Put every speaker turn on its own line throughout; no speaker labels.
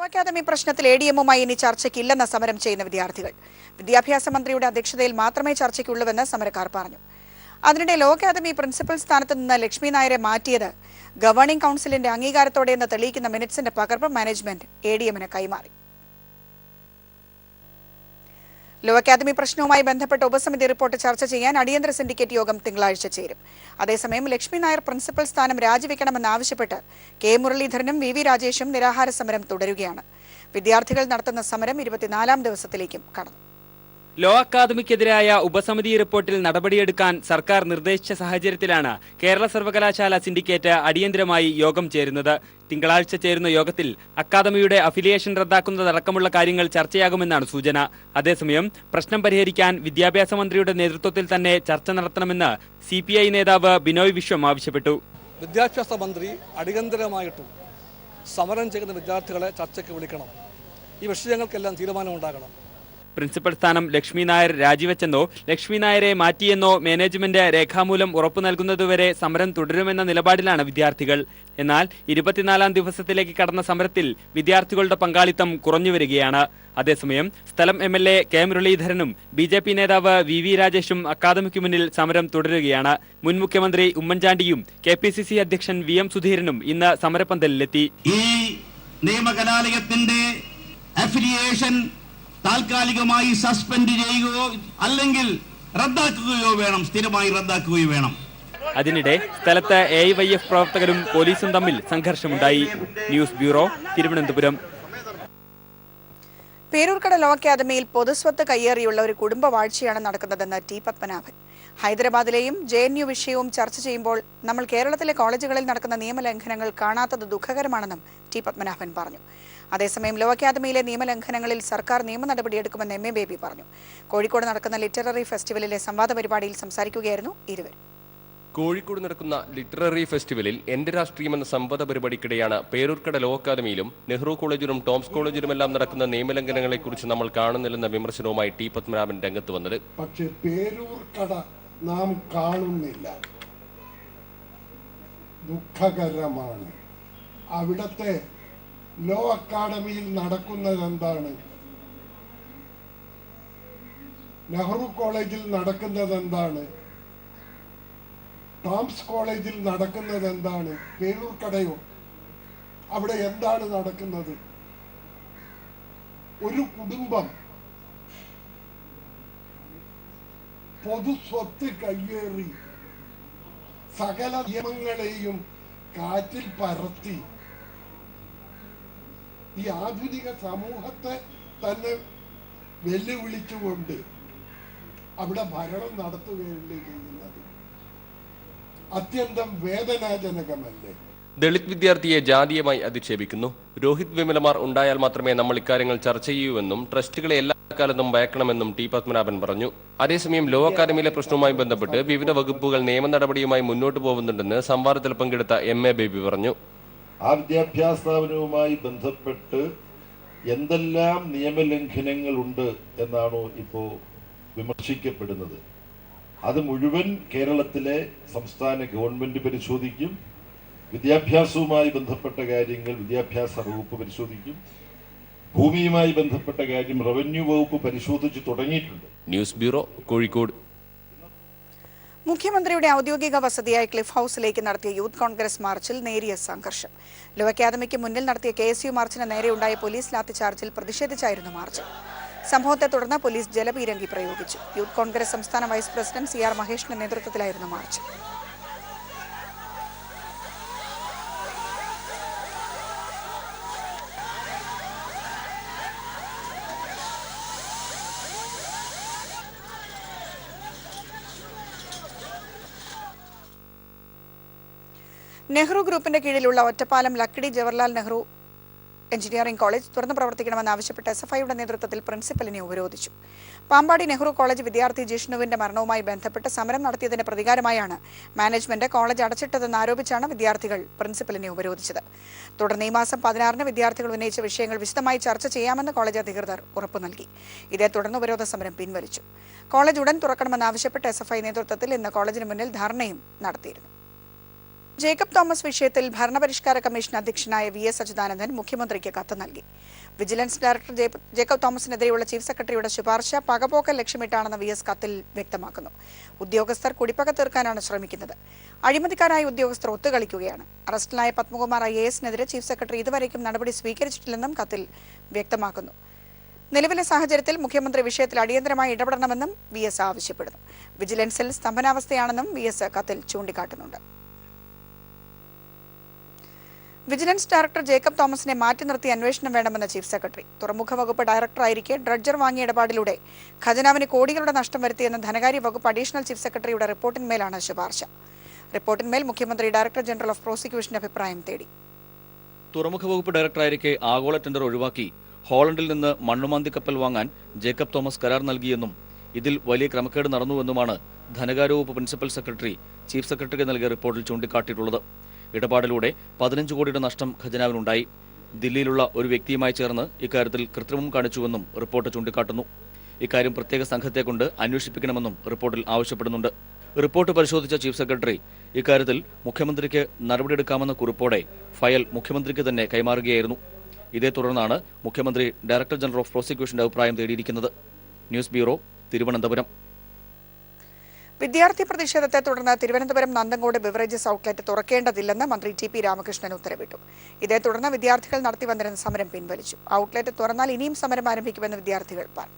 Academy പ്രശ്നത്തിൽ എഡിഎമ്മുമായി ഇനി ചർച്ചയ്ക്കില്ലെന്ന സമരം ചെയ്യുന്ന വിദ്യാർത്ഥികൾ. വിദ്യാഭ്യാസ മന്ത്രിയുടെ അധ്യക്ഷതയിൽ മാത്രമേ ചർച്ചയ്ക്കുള്ളൂവെന്ന് സമരക്കാർ പറഞ്ഞു. അതിനിടെ ലോ അക്കാദമി പ്രിൻസിപ്പൽ സ്ഥാനത്ത് നിന്ന് ലക്ഷ്മി നായരെ മാറ്റിയത് ഗവേണിംഗ് കൗൺസിലിന്റെ അംഗീകാരത്തോടെയെന്ന് തെളിയിക്കുന്ന മിനിറ്റ്സിന്റെ പകർപ്പ് മാനേജ്മെന്റ് എഡിഎമ്മിന് കൈമാറി. ലോ അക്കാദമി പ്രശ്നവുമായി ബന്ധപ്പെട്ട ഉപസമിതി റിപ്പോർട്ട് ചർച്ച ചെയ്യാൻ അടിയന്തര സിൻഡിക്കേറ്റ് യോഗം തിങ്കളാഴ്ച ചേരും. അതേസമയം ലക്ഷ്മി നായർ പ്രിൻസിപ്പൽ സ്ഥാനം രാജിവെക്കണമെന്നാവശ്യപ്പെട്ട് കെ മുരളീധരനും വി രാജേഷും നിരാഹാര സമരം തുടരുകയാണ്. വിദ്യാർത്ഥികൾ നടത്തുന്ന സമരം 24-ാം ദിവസത്തിലേക്കും കടന്നു.
ലോ അക്കാദമിക്കെതിരായ ഉപസമിതി റിപ്പോർട്ടിൽ നടപടിയെടുക്കാൻ സർക്കാർ നിർദ്ദേശിച്ച സാഹചര്യത്തിലാണ് കേരള സർവകലാശാല സിൻഡിക്കേറ്റ് അടിയന്തരമായി യോഗം ചേരുന്നത്. തിങ്കളാഴ്ച ചേരുന്ന യോഗത്തിൽ അക്കാദമിയുടെ അഫിലിയേഷൻ റദ്ദാക്കുന്നതടക്കമുള്ള കാര്യങ്ങൾ ചർച്ചയാകുമെന്നാണ് സൂചന. അതേസമയം പ്രശ്നം പരിഹരിക്കാൻ വിദ്യാഭ്യാസ മന്ത്രിയുടെ നേതൃത്വത്തിൽ തന്നെ ചർച്ച നടത്തണമെന്ന് CPI നേതാവ് ബിനോയ് വിശ്വം ആവശ്യപ്പെട്ടു.
വിദ്യാഭ്യാസ മന്ത്രി അടിയന്തരമായിട്ടും സമരം ചെയ്യുന്ന വിദ്യാർത്ഥികളെ ചർച്ചയ്ക്ക് വിളിക്കണം. ഈ വിഷയങ്ങൾക്കെല്ലാം തീരുമാനമുണ്ടാകണം.
പ്രിൻസിപ്പൽ സ്ഥാനം ലക്ഷ്മി നായർ രാജിവെച്ചെന്നോ ലക്ഷ്മി നായരെ മാറ്റിയെന്നോ മാനേജ്മെന്റ് രേഖാമൂലം ഉറപ്പു നൽകുന്നതുവരെ സമരം തുടരുമെന്ന നിലപാടിലാണ് വിദ്യാർത്ഥികൾ. എന്നാൽ 24-ാം ദിവസത്തിലേക്ക് കടന്ന സമരത്തിൽ വിദ്യാർത്ഥികളുടെ പങ്കാളിത്തം കുറഞ്ഞുവരികയാണ്. അതേസമയം സ്ഥലം MLA കെ മുരളീധരനും BJP നേതാവ് വി രാജേഷും അക്കാദമിക്ക് മുന്നിൽ സമരം തുടരുകയാണ്. മുൻ മുഖ്യമന്ത്രി ഉമ്മൻചാണ്ടിയും KPCC അധ്യക്ഷൻ VM സുധീരനും ഇന്ന് സമരപന്തലിലെത്തി.
ഈ നിയമകലാലയത്തിന്റെ അഫിലിയേഷൻ താൽക്കാലികമായി സസ്പെൻഡ് ചെയ്യുകയോ അല്ലെങ്കിൽ റദ്ദാക്കുകയോ വേണം, സ്ഥിരമായി റദ്ദാക്കുകയോ വേണം.
അതിനിടെ സ്ഥലത്ത് AIYF പ്രവർത്തകരും പോലീസും തമ്മിൽ സംഘർഷമുണ്ടായി. News bureau, Thiruvananthapuram.
Peroorkada law അക്കാദമിയിൽ പൊതുസ്വത്ത് കയ്യേറിയുള്ള ഒരു കുടുംബ വാഴ്ചയാണ് നടക്കുന്നതെന്ന് T പത്മനാഭൻ. ഹൈദരാബാദിലെയും JNU വിഷയവും ചർച്ച ചെയ്യുമ്പോൾ നമ്മൾ കേരളത്തിലെ കോളേജുകളിൽ നടക്കുന്ന നിയമലംഘനങ്ങൾ കാണാത്തത് ദുഃഖകരമാണെന്നും T പത്മനാഭൻ പറഞ്ഞു. അതേസമയം ലോ അക്കാദമിയിലെ നിയമലംഘനങ്ങളിൽ സർക്കാർ നിയമ നടപടിയെടുക്കുമെന്ന് MA ബേബി പറഞ്ഞു. കോഴിക്കോട് നടക്കുന്ന ലിറ്റററി ഫെസ്റ്റിവലിലെ സംവാദ പരിപാടിയിൽ സംസാരിക്കുകയായിരുന്നു ഇരുവരും.
കോഴിക്കോട് നടക്കുന്ന ലിറ്റററി ഫെസ്റ്റിവലിൽ എന്റെ രാഷ്ട്രീയം എന്ന സംവാദ പരിപാടിക്കിടെയാണ് പേരൂർക്കട ലോ അക്കാദമിയിലും നെഹ്റു കോളേജിലും ടോംസ് കോളേജിലുമെല്ലാം നടക്കുന്ന നിയമലംഘനങ്ങളെക്കുറിച്ച് നമ്മൾ കാണുന്നില്ലെന്ന വിമർശനവുമായി T പത്മനാഭൻ രംഗത്ത് വന്നത്.
പക്ഷേ പേരൂർക്കട നാം കാണുന്നില്ല, ദുഃഖകരമാണ്. അവിടത്തെ ലോ അക്കാദമിയിൽ നടക്കുന്നത് എന്താണ്, നെഹ്റു കോളേജിൽ നടക്കുന്നത് എന്താണ്, ടോംസ് കോളേജിൽ നടക്കുന്നത് എന്താണ്, പേരൂർക്കടയോ അവിടെ എന്താണ് നടക്കുന്നത്? ഒരു കുടുംബം പൊതുസ്വത്ത് കയ്യേറി സകല നിയമങ്ങളെയും കാറ്റിൽ പറത്തി ഈ ആധുനിക സമൂഹത്തെ തന്നെ വെല്ലുവിളിച്ചുകൊണ്ട് അവിടെ ഭരണം നടത്തുകയല്ലേ ചെയ്യുന്നത്. അത്യന്തം വേദനാജനകമല്ലേ?
ദളിത് വിദ്യാർത്ഥിയെ ജാതീയമായി അധിക്ഷേപിക്കുന്നു. രോഹിത് വിമലമാർ ഉണ്ടായാൽ മാത്രമേ നമ്മൾ ഇക്കാര്യങ്ങൾ ചർച്ച ചെയ്യൂവെന്നും ട്രസ്റ്റുകളെ എല്ലാ കാലത്തും ഭയക്കണമെന്നും T പത്മനാഭൻ പറഞ്ഞു. അതേസമയം ലോ അക്കാദമിയിലെ പ്രശ്നവുമായി ബന്ധപ്പെട്ട് വിവിധ വകുപ്പുകൾ നിയമ നടപടിയുമായി മുന്നോട്ട് പോകുന്നുണ്ടെന്ന് സംവാദത്തിൽ പങ്കെടുത്ത MA ബേബി പറഞ്ഞു.
ആ വിദ്യാഭ്യാസ സ്ഥാപനവുമായി ബന്ധപ്പെട്ട് എന്തെല്ലാം നിയമലംഘനങ്ങളുണ്ട് എന്നാണോ ഇപ്പോൾ വിമർശിക്കപ്പെടുന്നത്, അത് മുഴുവൻ കേരളത്തിലെ സംസ്ഥാന ഗവൺമെന്റ് പരിശോധിക്കും. വിദ്യാഭ്യാസവുമായി ബന്ധപ്പെട്ട കാര്യങ്ങൾ വിദ്യാഭ്യാസ വകുപ്പ് പരിശോധിക്കും. ഭൂമിയുമായി ബന്ധപ്പെട്ട കാര്യം റവന്യൂ വകുപ്പ് പരിശോധിച്ചു തുടങ്ങിയിട്ടുണ്ട്.
News bureau, Kozhikode.
മുഖ്യമന്ത്രിയുടെ ഔദ്യോഗിക വസതിയായ ക്ലിഫ് ഹൌസിലേക്ക് നടത്തിയ യൂത്ത് കോൺഗ്രസ് മാർച്ചിൽ നേരിയ സംഘർഷം. ലോ അക്കാദമിക്ക് മുന്നിൽ നടത്തിയ KSU മാർച്ചിന് നേരെയുണ്ടായ പോലീസ് ലാത്തിചാർജിൽ പ്രതിഷേധിച്ചായിരുന്നു മാർച്ച്. സംഭവത്തെ തുടർന്ന് പോലീസ് ജലപീരങ്കി പ്രയോഗിച്ചു. യൂത്ത് കോൺഗ്രസ് സംസ്ഥാന വൈസ് പ്രസിഡന്റ് CR മഹേഷിന്റെ നേതൃത്വത്തിലായിരുന്നു മാർച്ച്. നെഹ്റു ഗ്രൂപ്പിന്റെ കീഴിലുള്ള ഒറ്റപ്പാലം ലക്കിടി ജവഹർലാൽ നെഹ്റു എഞ്ചിനീയറിംഗ് കോളേജ് തുറന്നു പ്രവർത്തിക്കണമെന്നാവശ്യപ്പെട്ട് SFIയുടെ നേതൃത്വത്തിൽ പ്രിൻസിപ്പലിനെ ഉപരോധിച്ചു. പാമ്പാടി നെഹ്റു കോളേജ് വിദ്യാർത്ഥി ജിഷ്ണുവിന്റെ മരണവുമായി ബന്ധപ്പെട്ട് സമരം നടത്തിയതിന്റെ പ്രതികാരമായാണ് മാനേജ്മെന്റ് കോളേജ് അടച്ചിട്ടതെന്ന് ആരോപിച്ചാണ് വിദ്യാർത്ഥികൾ പ്രിൻസിപ്പലിനെ ഉപരോധിച്ചത്. തുടർന്ന് ഈ മാസം 16-ന് വിദ്യാർത്ഥികൾ ഉന്നയിച്ച വിഷയങ്ങൾ വിശദമായി ചർച്ച ചെയ്യാമെന്ന് കോളേജ് അധികൃതർ ഉറപ്പു നൽകി. ഇതേ തുടർന്ന് ഉപരോധ സമരം പിൻവലിച്ചു. കോളേജ് ഉടൻ തുറക്കണമെന്നാവശ്യപ്പെട്ട് SFI നേതൃത്വത്തിൽ ഇന്ന് കോളേജിന് മുന്നിൽ ധർണയും നടത്തിയിരുന്നു. ജേക്കബ് തോമസ് വിഷയത്തിൽ ഭരണപരിഷ്കാര കമ്മീഷൻ അധ്യക്ഷനായ വി.എസ്. അച്യുതാനന്ദൻ മുഖ്യമന്ത്രിക്ക് കത്ത് നൽകി. വിജിലൻസ് ഡയറക്ടർ ജേക്കബ് തോമസിനെതിരെയുള്ള ചീഫ് സെക്രട്ടറിയുടെ ശുപാർശ പകപോക്കൽ ലക്ഷ്യമിട്ടാണെന്ന് വി.എസ്. കത്തിൽ വ്യക്തമാക്കുന്നു. ഉദ്യോഗസ്ഥർ കുടിപ്പക തീർക്കാനാണ് ശ്രമിക്കുന്നത്. അഴിമതിക്കാരായ ഉദ്യോഗസ്ഥർ ഒത്തുകളിക്കുകയാണ്. അറസ്റ്റിലായ പത്മകുമാർ IAS-നെതിരെ ചീഫ് സെക്രട്ടറി ഇതുവരേക്കും നടപടി സ്വീകരിച്ചിട്ടില്ലെന്നും കത്തിൽ വ്യക്തമാക്കുന്നു. നിലവിലെ സാഹചര്യത്തിൽ മുഖ്യമന്ത്രി വിഷയത്തിൽ അടിയന്തരമായി ഇടപെടണമെന്നും വി.എസ്. ആവശ്യപ്പെടുന്നു. വിജിലൻസിൽ സ്തംഭനാവസ്ഥയാണെന്നും വി.എസ്. കത്തിൽ ചൂണ്ടിക്കാട്ടുന്നുണ്ട്. വിജിലൻസ് ഡയറക്ടർ ജേക്കബ് തോമസിനെ മാറ്റി നിർത്തി അന്വേഷണം വേണമെന്ന് ചീഫ് സെക്രട്ടറി. തുറമുഖ വകുപ്പ് ഡയറക്ടറായിരിക്കെ ഡ്രഡ്ജർ വാങ്ങിയ ഇടപാടിലൂടെ ഖജനാവിന് കോടികളുടെ നഷ്ടം വരുത്തിയെന്ന ധനകാര്യ വകുപ്പ് അഡീഷണൽ ചീഫ് സെക്രട്ടറിയുടെ റിപ്പോർട്ടിന്മേലാണ് ശുപാർശ. റിപ്പോർട്ടിന്മേൽ മുഖ്യമന്ത്രി ഡയറക്ടർ ജനറൽ ഓഫ് പ്രോസിക്യൂഷന്റെ അഭിപ്രായം തേടി.
തുറമുഖ വകുപ്പ് ഡയറക്ടറായിരിക്കെ ആഗോള ടെൻഡർ ഒഴിവാക്കി ഹോളണ്ടിൽ നിന്ന് മണ്ണുമാന്തി കപ്പൽ വാങ്ങാൻ ജേക്കബ് തോമസ് കരാർ നൽകിയെന്നും ഇതിൽ വലിയ ക്രമക്കേട് നടന്നുവെന്നുമാണ് ധനകാര്യ വകുപ്പ് പ്രിൻസിപ്പൽ സെക്രട്ടറി ചീഫ് സെക്രട്ടറിക്ക് നൽകിയ റിപ്പോർട്ടിൽ ചൂണ്ടിക്കാട്ടിയിട്ടുള്ളത്. ഇടപാടിലൂടെ 15 കോടിയുടെ നഷ്ടം ഖജനാവിനുണ്ടായി. ദില്ലിയിലുള്ള ഒരു വ്യക്തിയുമായി ചേർന്ന് ഇക്കാര്യത്തിൽ കൃത്രിമം കാണിച്ചുവെന്നും റിപ്പോർട്ട് ചൂണ്ടിക്കാട്ടുന്നു. ഇക്കാര്യം പ്രത്യേക സംഘത്തെ കൊണ്ട് അന്വേഷിപ്പിക്കണമെന്നും റിപ്പോർട്ടിൽ ആവശ്യപ്പെടുന്നുണ്ട്. റിപ്പോർട്ട് പരിശോധിച്ച ചീഫ് സെക്രട്ടറി ഇക്കാര്യത്തിൽ മുഖ്യമന്ത്രിക്ക് നടപടിയെടുക്കാമെന്ന കുറിപ്പോടെ ഫയൽ മുഖ്യമന്ത്രിക്ക് തന്നെ കൈമാറുകയായിരുന്നു. ഇതേ തുടർന്നാണ് മുഖ്യമന്ത്രി ഡയറക്ടർ ജനറൽ ഓഫ് പ്രോസിക്യൂഷന്റെ അഭിപ്രായം തേടിയിരിക്കുന്നത്. News bureau, Thiruvananthapuram.
വിദ്യാർത്ഥി പ്രതിഷേധത്തെ തുടർന്ന് തിരുവനന്തപുരം നന്തൻകോട് ബിവറേജസ് ഔട്ട്ലെറ്റ് തുറക്കേണ്ടതില്ലെന്ന് മന്ത്രി ടി പി രാമകൃഷ്ണൻ ഉത്തരവിട്ടു. ഇതേ തുടർന്ന് വിദ്യാർത്ഥികൾ നടത്തിവന്നിരുന്ന സമരം പിൻവലിച്ചു. ഔട്ട്ലെറ്റ് തുറന്നാൽ ഇനിയും സമരം ആരംഭിക്കുമെന്ന് വിദ്യാർത്ഥികൾ പറഞ്ഞു.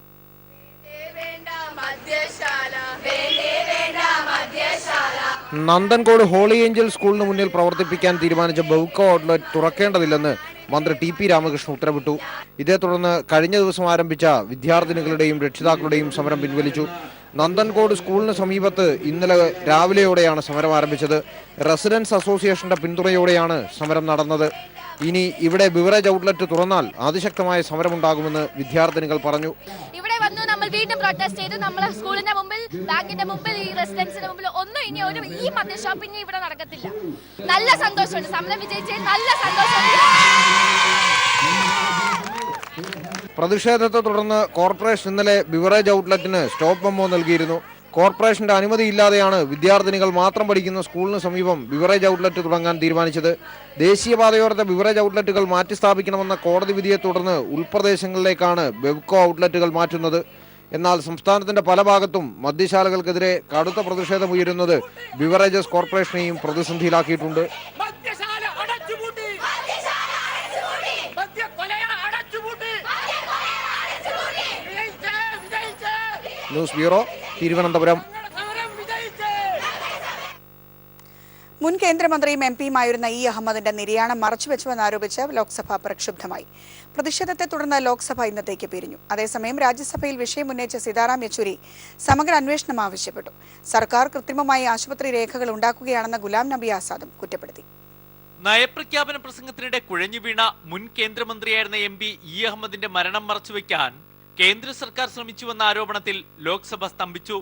നന്തൻകോട് ഹോളി ഏഞ്ചൽ സ്കൂളിന് മുന്നിൽ പ്രവർത്തിപ്പിക്കാൻ തീരുമാനിച്ച ബെവ്കോ ഔട്ട്ലെറ്റ് തുറക്കേണ്ടതില്ലെന്ന് മന്ത്രി ടി പി രാമകൃഷ്ണൻ ഉത്തരവിട്ടു. ഇതേ തുടർന്ന് കഴിഞ്ഞ ദിവസം ആരംഭിച്ച വിദ്യാർത്ഥിനികളുടെയും രക്ഷിതാക്കളുടെയും സമരം പിൻവലിച്ചു. നന്തൻകോട് സ്കൂളിന് സമീപത്ത് ഇന്നലെ രാവിലെയോടെയാണ് സമരം ആരംഭിച്ചത്. റെസിഡൻസ് അസോസിയേഷന്റെ പിന്തുണയോടെയാണ് സമരം നടന്നത്. ഇനി ഇവിടെ ബിവറേജ് ഔട്ട്ലെറ്റ് തുറന്നാൽ അതിശക്തമായ സമരമുണ്ടാകുമെന്ന് വിദ്യാർത്ഥിനികൾ പറഞ്ഞു.
ഇവിടെ വന്നു നമ്മൾ വീണ്ടും പ്രൊട്ടസ്റ്റ് ചെയ്തു. നമ്മളെ സ്കൂളിന്റെ മുമ്പിൽ, ബാങ്കിന്റെ മുമ്പിൽ, ഈ റെസിഡൻസിന്റെ മുമ്പിൽ ഒന്നും ഇനി ഈ മദ്യ ഷോപ്പിംഗ് ഇവിടെ നടക്കത്തില്ല. നല്ല സന്തോഷമുണ്ട്. സമരം വിജയിച്ചതിൽ നല്ല സന്തോഷമുണ്ട്.
പ്രതിഷേധത്തെ തുടർന്ന് കോർപ്പറേഷൻ ഇന്നലെ ബിവറേജ് ഔട്ട്ലെറ്റിന് സ്റ്റോപ്പ് മെമ്മോ നൽകിയിരുന്നു. കോർപ്പറേഷന്റെ അനുമതിയില്ലാതെയാണ് വിദ്യാർത്ഥിനികൾ മാത്രം പഠിക്കുന്ന സ്കൂളിന് സമീപം ബിവറേജ് ഔട്ട്ലെറ്റ് തുടങ്ങാൻ തീരുമാനിച്ചത്. ദേശീയപാതയോരത്തെ ബിവറേജ് ഔട്ട്ലെറ്റുകൾ മാറ്റിസ്ഥാപിക്കണമെന്ന കോടതി വിധിയെ തുടർന്ന് ഉൾപ്രദേശങ്ങളിലേക്കാണ് ബെവ്കോ ഔട്ട്ലെറ്റുകൾ മാറ്റുന്നത്. എന്നാൽ സംസ്ഥാനത്തിന്റെ പല ഭാഗത്തും മദ്യശാലകൾക്കെതിരെ കടുത്ത പ്രതിഷേധമുയരുന്നത് ബിവറേജസ് കോർപ്പറേഷനെയും പ്രതിസന്ധിയിലാക്കിയിട്ടുണ്ട്. News bureau, Thiruvananthapuram.
മുൻ കേന്ദ്രമന്ത്രിയും MP-യുമായിരുന്ന ഇ അഹമ്മദിന്റെ നിര്യാണം മറച്ചുവെച്ചുവെന്നാരോപിച്ച് ലോക്സഭ പ്രക്ഷുബ്ധമായി. പ്രതിഷേധത്തെ തുടർന്ന് ലോക്സഭ ഇന്നത്തേക്ക് പിരിഞ്ഞു. അതേസമയം രാജ്യസഭയിൽ വിഷയം ഉന്നയിച്ച സീതാറാം യെച്ചൂരി സമഗ്ര അന്വേഷണം ആവശ്യപ്പെട്ടു. സർക്കാർ കൃത്രിമമായി ആശുപത്രി രേഖകൾ ഉണ്ടാക്കുകയാണെന്ന് ഗുലാം നബി ആസാദും കുറ്റപ്പെടുത്തി.
നയപ്രഖ്യാപന പ്രസംഗത്തിനിടെ കുഴഞ്ഞു വീണ മുൻ കേന്ദ്രമന്ത്രിയായിരുന്ന MP ഇ അഹമ്മദിന്റെ മരണം മറച്ചുവെക്കാൻ കേന്ദ്ര സർക്കാർ ശ്രമിച്ചുവെന്ന ആരോപണത്തിൽ ലോക്സഭ സ്തംഭിച്ചു.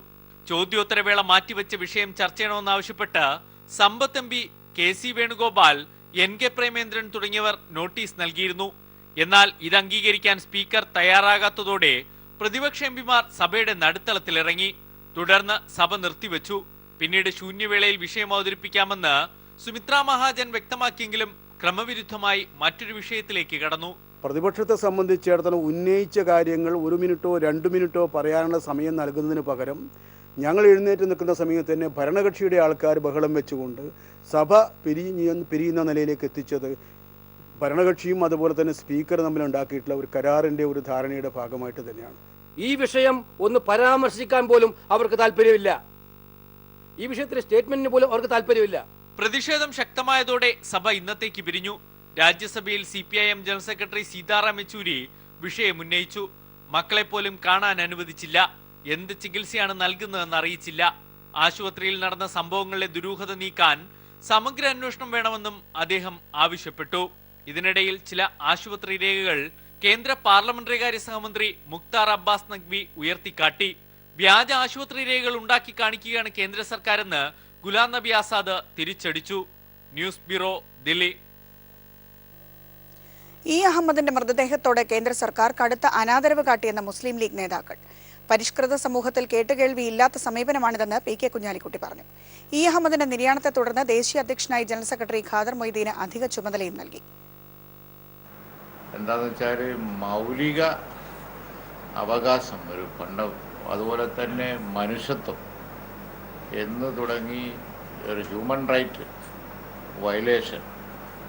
ചോദ്യോത്തരവേള മാറ്റിവെച്ച വിഷയം ചർച്ച ചെയ്യണമെന്നാവശ്യപ്പെട്ട് സമ്പത്ത് MP, KC Venugopal, NK Premendran തുടങ്ങിയവർ നോട്ടീസ് നൽകിയിരുന്നു. എന്നാൽ ഇത് അംഗീകരിക്കാൻ സ്പീക്കർ തയ്യാറാകാത്തതോടെ പ്രതിപക്ഷ MP-മാർ സഭയുടെ നടുത്തളത്തിലിറങ്ങി. തുടർന്ന് സഭ നിർത്തിവെച്ചു. പിന്നീട് ശൂന്യവേളയിൽ വിഷയം അവതരിപ്പിക്കാമെന്ന് സുമിത്ര മഹാജൻ വ്യക്തമാക്കിയെങ്കിലും ക്രമവിരുദ്ധമായി മറ്റൊരു വിഷയത്തിലേക്ക് കടന്നു.
പ്രതിപക്ഷത്തെ സംബന്ധിച്ചിടത്തോളം ഉന്നയിച്ച കാര്യങ്ങൾ 1 മിനിറ്റോ 2 മിനിറ്റോ പറയാനുള്ള സമയം നൽകുന്നതിന് പകരം ഞങ്ങൾ എഴുന്നേറ്റ് നിൽക്കുന്ന സമയത്ത് തന്നെ ഭരണകക്ഷിയുടെ ആൾക്കാർ ബഹളം വെച്ചുകൊണ്ട് സഭ പിരിയുന്ന നിലയിലേക്ക് എത്തിച്ചത് ഭരണകക്ഷിയും അതുപോലെ തന്നെ സ്പീക്കർ തമ്മിൽ ഉണ്ടാക്കിയിട്ടുള്ള ഒരു കരാറിൻ്റെ ഒരു ധാരണയുടെ ഭാഗമായിട്ട് തന്നെയാണ്.
ഈ വിഷയം ഒന്ന് പരാമർശിക്കാൻ പോലും അവർക്ക് താല്പര്യമില്ല. ഈ വിഷയത്തിലെ സ്റ്റേറ്റ്മെന്റിന് പോലും അവർക്ക് താല്പര്യമില്ല.
പ്രതിഷേധം ശക്തമായതോടെ സഭ ഇന്നത്തേക്ക് പിരിഞ്ഞു. രാജ്യസഭയിൽ CPIM general secretary Sitaram Yechury വിഷയം ഉന്നയിച്ചു. മക്കളെ പോലും കാണാൻ അനുവദിച്ചില്ല. എന്ത് ചികിത്സയാണ് നൽകുന്നതെന്ന് അറിയിച്ചില്ല. ആശുപത്രിയിൽ നടന്ന സംഭവങ്ങളിലെ ദുരൂഹത നീക്കാൻ സമഗ്ര അന്വേഷണം വേണമെന്നും അദ്ദേഹം ആവശ്യപ്പെട്ടു. ഇതിനിടയിൽ ചില ആശുപത്രി രേഖകൾ കേന്ദ്ര പാർലമെന്ററികാര്യ സഹമന്ത്രി മുക്താർ അബ്ബാസ് നഖ്വി ഉയർത്തിക്കാട്ടി. വ്യാജ ആശുപത്രി രേഖകൾ ഉണ്ടാക്കി കാണിക്കുകയാണ് കേന്ദ്ര സർക്കാരെന്ന് ഗുലാം നബി ആസാദ് തിരിച്ചടിച്ചു. News bureau, Delhi.
ഇ അഹമ്മദിന്റെ മൃതദേഹത്തോടെ കേന്ദ്ര സർക്കാർ കടുത്ത അനാദരവ് കാട്ടിയെന്ന മുസ്ലിം ലീഗ് നേതാക്കൾ. പരിഷ്കൃത സമൂഹത്തിൽ കേട്ടുകേൾവിയില്ലാത്ത സമീപനമാണിതെന്ന് പി കെ കുഞ്ഞാലിക്കുട്ടി പറഞ്ഞു. ഇ അഹമ്മദിന്റെ നിര്യാണത്തെ തുടർന്ന് ദേശീയ അധ്യക്ഷനായി ജനറൽ സെക്രട്ടറി ഖാദർ മൊയ്തീന് അധിക ചുമതലയും നൽകി.
എന്താണെന്ന് വെച്ചാൽ മൗലിക അവകാശം, ഒരു പണ്ഡം, അതുപോലെ തന്നെ മനുഷ്യത്വം എന്ന് തുടങ്ങി ഒരു ഹ്യൂമൻ റൈറ്റ് വയലേഷൻ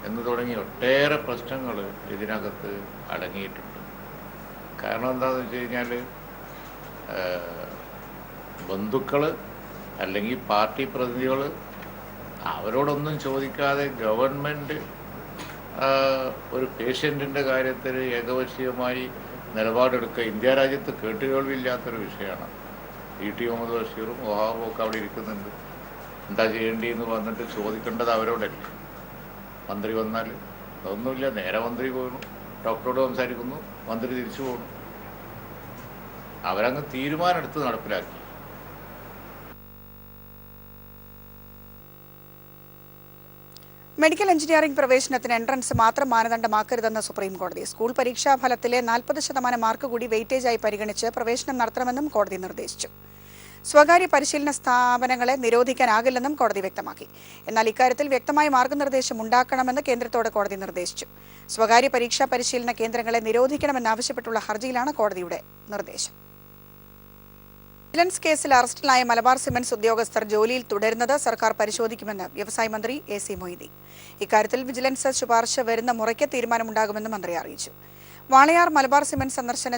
എന്ന് തുടങ്ങി ഒട്ടേറെ പ്രശ്നങ്ങൾ ഇതിനകത്ത് അടങ്ങിയിട്ടുണ്ട്. കാരണം എന്താണെന്ന് വെച്ച് കഴിഞ്ഞാൽ ബന്ധുക്കൾ അല്ലെങ്കിൽ പാർട്ടി പ്രതിനിധികൾ അവരോടൊന്നും ചോദിക്കാതെ ഗവൺമെൻറ് ഒരു പേഷ്യൻറ്റിൻ്റെ കാര്യത്തിൽ ഏകപക്ഷീയമായി നിലപാടെടുക്കുക ഇന്ത്യ രാജ്യത്ത് കേട്ടുകേൾവില്ലാത്തൊരു വിഷയമാണ്. ഇ ടി മുഹമ്മദ് ബഷീറും വഹാബും ഒക്കെ അവിടെ ഇരിക്കുന്നുണ്ട്. എന്താ ചെയ്യേണ്ടിയെന്ന് വന്നിട്ട് ചോദിക്കേണ്ടത് അവരോടല്ലേ. മന്ത്രി വന്നാൽ അതൊന്നുമില്ല, നേരെ മന്ത്രി പോകുന്നു, ഡോക്ടറോട് സംസാരിക്കുന്നു, മന്ത്രി തിരിച്ചു പോകുന്നു. അവരങ്ങ് തീരുമാനമെടുത്ത് നടപ്പിലാക്കി.
മെഡിക്കൽ എഞ്ചിനീയറിംഗ് പ്രവേശനത്തിന് എൻട്രൻസ് മാത്രം മാനദണ്ഡമാക്കരുതെന്ന് സുപ്രീം കോടതി. സ്കൂൾ പരീക്ഷാ ഫലത്തിലെ 40% മാർക്ക് കൂടി വെയിറ്റേജായി പരിഗണിച്ച് പ്രവേശനം നടത്തണമെന്നും കോടതി നിർദ്ദേശിച്ചു. സ്വകാര്യ പരിശീലന സ്ഥാപനങ്ങളെ നിരോധിക്കാനാകില്ലെന്നും കോടതി വ്യക്തമാക്കി. എന്നാൽ ഇക്കാര്യത്തിൽ വ്യക്തമായ മാർഗനിർദ്ദേശം ഉണ്ടാക്കണമെന്ന് കേന്ദ്രത്തോട് കോടതി നിർദ്ദേശിച്ചു. സ്വകാര്യ പരീക്ഷാ പരിശീലന കേന്ദ്രങ്ങളെ നിരോധിക്കണമെന്നാവശ്യപ്പെട്ടുള്ള ഹർജിയിലാണ് കോടതിയുടെ നിർദ്ദേശം. വിജിലൻസ് കേസിൽ അറസ്റ്റിലായ മലബാർ സിമന്റ്സ് ഉദ്യോഗസ്ഥർ ജോലിയിൽ തുടരുന്നത് സർക്കാർ പരിശോധിക്കുമെന്ന് വ്യവസായ മന്ത്രി AC മൊയ്തീൻ. ഇക്കാര്യത്തിൽ വിജിലൻസ് ശുപാർശ വരുന്ന മുറയ്ക്ക് തീരുമാനമുണ്ടാകുമെന്ന് മന്ത്രി അറിയിച്ചു. വാളയാർ മലബാർ സിമന്റ്സ് സന്ദർശന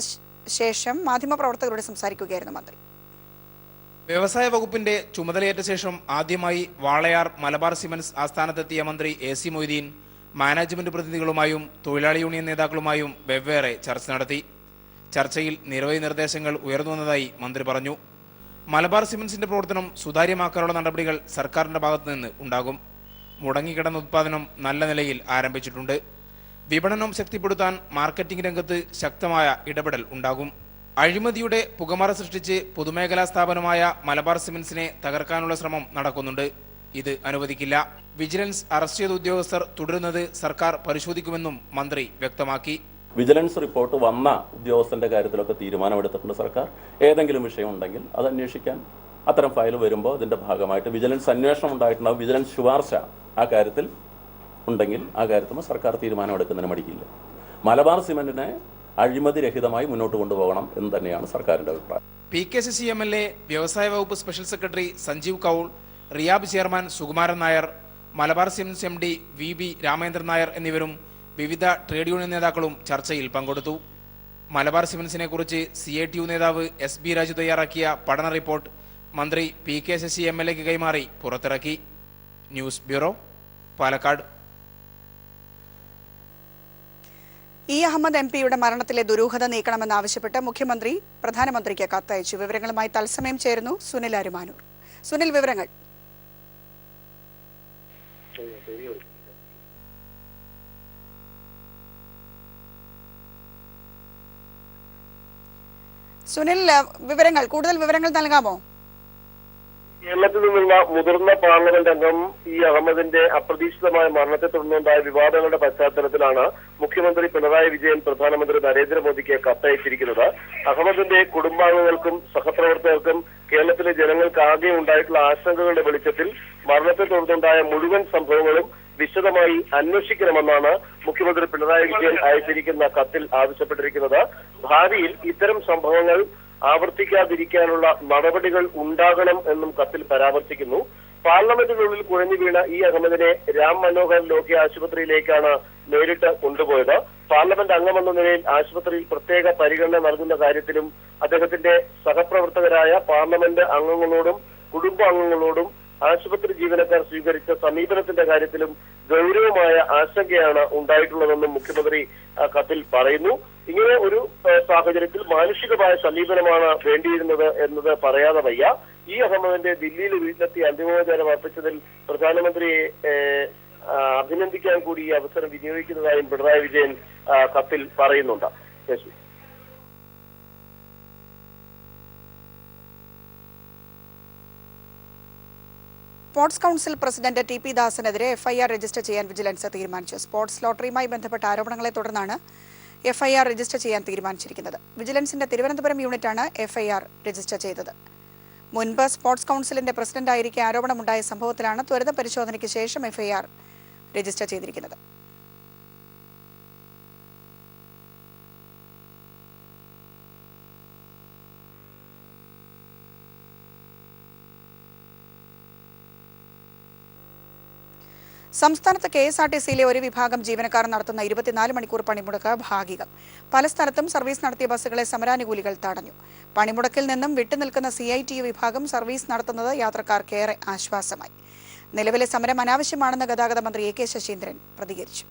ശേഷം മാധ്യമപ്രവർത്തകരോട് സംസാരിക്കുകയായിരുന്നു മന്ത്രി.
വ്യവസായ വകുപ്പിന്റെ ചുമതലയേറ്റ ശേഷം ആദ്യമായി വാളയാർ മലബാർ സിമന്റ്സ് ആസ്ഥാനത്തെത്തിയ മന്ത്രി AC മൊയ്തീൻ മാനേജ്മെന്റ് പ്രതിനിധികളുമായും തൊഴിലാളി യൂണിയൻ നേതാക്കളുമായും വെവ്വേറെ ചർച്ച നടത്തി. ചർച്ചയിൽ നിരവധി നിർദ്ദേശങ്ങൾ ഉയർന്നുവന്നതായി മന്ത്രി പറഞ്ഞു. മലബാർ സിമന്റ്സിന്റെ പ്രവർത്തനം സുതാര്യമാക്കാനുള്ള നടപടികൾ സർക്കാരിന്റെ ഭാഗത്തു നിന്ന് ഉണ്ടാകും. മുടങ്ങിക്കിടന്ന ഉത്പാദനം നല്ല നിലയിൽ ആരംഭിച്ചിട്ടുണ്ട്. വിപണനം ശക്തിപ്പെടുത്താൻ മാർക്കറ്റിംഗ് രംഗത്ത് ശക്തമായ ഇടപെടൽ ഉണ്ടാകും. അഴിമതിയുടെ പുകമറ സൃഷ്ടിച്ച് പൊതുമേഖലാ സ്ഥാപനമായ മലബാർ സിമന്റ്സിനെ തകർക്കാനുള്ള ശ്രമം നടക്കുന്നുണ്ട്. ഇത് അനുവദിക്കില്ല. വിജിലൻസ് അറസ്റ്റ് ചെയ്ത ഉദ്യോഗസ്ഥർ തുടരുന്നത് സർക്കാർ പരിശോധിക്കുമെന്നും മന്ത്രി വ്യക്തമാക്കി.
വിജിലൻസ് റിപ്പോർട്ട് വന്ന ഉദ്യോഗസ്ഥന്റെ കാര്യത്തിലൊക്കെ തീരുമാനമെടുത്തിട്ടുണ്ട് സർക്കാർ. ഏതെങ്കിലും വിഷയം ഉണ്ടെങ്കിൽ അത് അന്വേഷിക്കാൻ അത്തരം ഫയൽ വരുമ്പോൾ അതിന്റെ ഭാഗമായിട്ട് വിജിലൻസ് അന്വേഷണം ഉണ്ടായിട്ടുണ്ടാവും. വിജിലൻസ് ശുപാർശ ആ കാര്യത്തിൽ ഉണ്ടെങ്കിൽ ആ കാര്യത്തിൽ സർക്കാർ തീരുമാനമെടുക്കുന്നതിന് മടിക്കില്ല. മലബാർ സിമന്റിനെ അഴിമതിരഹിതമായി മുന്നോട്ട് കൊണ്ടുപോകണം എന്ന് തന്നെയാണ് സർക്കാരിന്റെ അഭിപ്രായം.
PKCC MLA, വ്യവസായ വകുപ്പ് special secretary Sanjeev Kaul, RIAB chairman Sukumaran Nair, Malabar cements MD VB Ramendran Nair എന്നിവരും വിവിധ ട്രേഡ് യൂണിയൻ നേതാക്കളും ചർച്ചയിൽ പങ്കെടുത്തു. മലബാർ സിമന്റ്സിനെ കുറിച്ച് CATU നേതാവ് SB രാജു തയ്യാറാക്കിയ പഠന റിപ്പോർട്ട് മന്ത്രി PKCC MLAക്ക് കൈമാറി പുറത്തിറക്കി. News bureau, Palakkad.
E Ahmed MP-യുടെ മരണത്തിലെ ദുരൂഹത നീക്കണമെന്നാവശ്യപ്പെട്ട് മുഖ്യമന്ത്രി പ്രധാനമന്ത്രിക്ക് കത്തയച്ചു. വിവരങ്ങളുമായി തത്സമയം ചേരുന്നു സുനിൽ അരുമാനൂർ. സുനിൽ, വിവരങ്ങൾ. സുനിൽ, കൂടുതൽ വിവരങ്ങൾ നൽകാമോ?
കേരളത്തിൽ നിന്നുള്ള മുതിർന്ന പാർലമെന്റ് അംഗം ഇ അഹമ്മദിന്റെ അപ്രതീക്ഷിതമായ മരണത്തെ തുടർന്നുണ്ടായ വിവാദങ്ങളുടെ പശ്ചാത്തലത്തിലാണ് മുഖ്യമന്ത്രി പിണറായി വിജയൻ പ്രധാനമന്ത്രി നരേന്ദ്രമോദിക്ക് കത്തയച്ചിരിക്കുന്നത്. അഹമ്മദിന്റെ കുടുംബാംഗങ്ങൾക്കും സഹപ്രവർത്തകർക്കും കേരളത്തിലെ ജനങ്ങൾക്കാകെ ഉണ്ടായിട്ടുള്ള ആശങ്കകളുടെ വെളിച്ചത്തിൽ മരണത്തെ തുടർന്നുണ്ടായ മുഴുവൻ സംഭവങ്ങളും വിശദമായി അന്വേഷിക്കണമെന്നാണ് മുഖ്യമന്ത്രി പിണറായി വിജയൻ അയച്ചിരിക്കുന്ന കത്തിൽ ആവശ്യപ്പെട്ടിരിക്കുന്നത്. ഭാവിയിൽ ഇത്തരം സംഭവങ്ങൾ ആവർത്തിക്കാതിരിക്കാനുള്ള നടപടികൾ ഉണ്ടാകണം എന്നും കത്തിൽ പരാമർശിക്കുന്നു. പാർലമെന്റിനുള്ളിൽ കുഴഞ്ഞു വീണ ഇ അഹമ്മദിനെ രാം മനോഹർ ലോഹ്യ ആശുപത്രിയിലേക്കാണ് നേരിട്ട് കൊണ്ടുപോയത്. പാർലമെന്റ് അംഗമെന്ന നിലയിൽ ആശുപത്രിയിൽ പ്രത്യേക പരിഗണന നൽകുന്ന കാര്യത്തിലും അദ്ദേഹത്തിന്റെ സഹപ്രവർത്തകരായ പാർലമെന്റ് അംഗങ്ങളോടും കുടുംബാംഗങ്ങളോടും ആശുപത്രി ജീവനക്കാർ സ്വീകരിച്ച സമീപനത്തിന്റെ കാര്യത്തിലും ഗൗരവമായ ആശങ്കയാണ് ഉണ്ടായിട്ടുള്ളതെന്നും മുഖ്യമന്ത്രി കത്തിൽ പറയുന്നു. ഇങ്ങനെ ഒരു സാഹചര്യത്തിൽ മാനുഷികമായ സമീപനമാണ് വേണ്ടിയിരുന്നത് എന്നത് പറയാതെ വയ്യ. ഇ അഹമ്മദിന്റെ ദില്ലിയിൽ വീട്ടിലെത്തി അന്തിമോപചാരം അർപ്പിച്ചതിൽ പ്രധാനമന്ത്രിയെ അഭിനന്ദിക്കാൻ കൂടി ഈ അവസരം വിനിയോഗിക്കുന്നതായും പിണറായി വിജയൻ കത്തിൽ പറയുന്നുണ്ട്.
Sports council president TP ദാസനെതിരെ FIR register ചെയ്യാൻ വിജിലൻസ് തീരുമാനിച്ചു. സ്പോർട്സ് ലോട്ടറിയുമായി ബന്ധപ്പെട്ട ആരോപണങ്ങളെ തുടർന്നാണ് എഫ്ഐആർ രജിസ്റ്റർ ചെയ്യാൻ തീരുമാനിച്ചിരിക്കുന്നത്. വിജിലൻസിന്റെ തിരുവനന്തപുരം യൂണിറ്റാണ് എഫ്ഐആർ രജിസ്റ്റർ ചെയ്തത്. മുൻപ് സ്പോർട്സ് കൗൺസിലിന്റെ പ്രസിഡന്റായിരിക്കെ ആരോപണമുണ്ടായ സംഭവത്തിലാണ് ത്വരിത പരിശോധനയ്ക്ക് ശേഷം എഫ്ഐആർ രജിസ്റ്റർ ചെയ്തിരിക്കുന്നത്. സംസ്ഥാനത്ത് KSRTCയിലെ ഒരു വിഭാഗം ജീവനക്കാർ നടത്തുന്ന 24 മണിക്കൂർ പണിമുടക്ക് ഭാഗികം. പല സ്ഥലത്തും സർവീസ് നടത്തിയ ബസ്സുകളെ സമരാനുകൂലികൾ തടഞ്ഞു. പണിമുടക്കിൽ നിന്നും വിട്ടുനിൽക്കുന്ന CITU വിഭാഗം സർവീസ് നടത്തുന്നത് യാത്രക്കാർക്കേറെ ആശ്വാസമായി. നിലവിലെ സമരം അനാവശ്യമാണെന്ന് ഗതാഗത മന്ത്രി AK ശശീന്ദ്രൻ പ്രതികരിച്ചു.